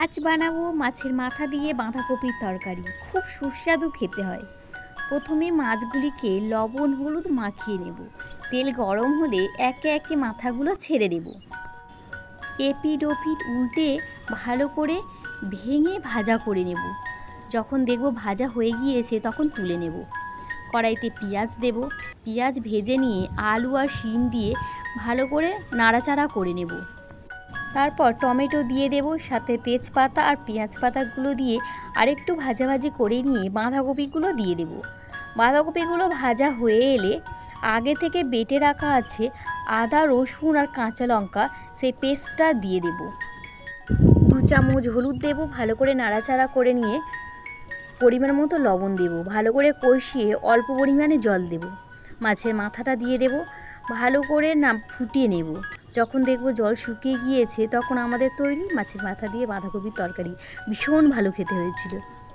আজ বানাবো মাছের মাথা দিয়ে বাঁধাকপির তরকারি। খুব সুস্বাদু খেতে হয়। প্রথমে মাছগুলিকে লবণ হলুদ মাখিয়ে নেব। তেল গরম হলে একে একে মাথাগুলো ছেড়ে দেব। এপিঠ ওপিঠ উল্টে ভালো করে ভেঙে ভাজা করে নেব। যখন দেখব ভাজা হয়ে গিয়েছে তখন তুলে নেব। কড়াইতে পেঁয়াজ দেব। পেঁয়াজ ভেজে নিয়ে আলু আর শিম দিয়ে ভালো করে নাড়াচাড়া করে নেব। তারপর টমেটো দিয়ে দেব, সাথে তেজপাতা আর পেঁয়াজ পাতাগুলো দিয়ে আরেকটু ভাজাভাজি করে নিয়ে বাঁধাকপিগুলো দিয়ে দেব। বাঁধাকপিগুলো ভাজা হয়ে এলে আগে থেকে বেটে রাখা আছে আদা রসুন আর কাঁচা লঙ্কা, সেই পেস্টটা দিয়ে দেব। 2 চামচ হলুদ দেব, ভালো করে নাড়াচাড়া করে নিয়ে পরিমাণ মতো লবণ দেব। ভালো করে কষিয়ে অল্প পরিমাণে জল দেব। মাছের মাথাটা দিয়ে দেব, ভালো করে ফুটিয়ে নেব। যখন দেখব জল শুকিয়ে গিয়েছে তখন আমাদের তৈরি মাছের মাথা দিয়ে বাঁধাকপির তরকারি। ভীষণ ভালো খেতে হয়েছিল।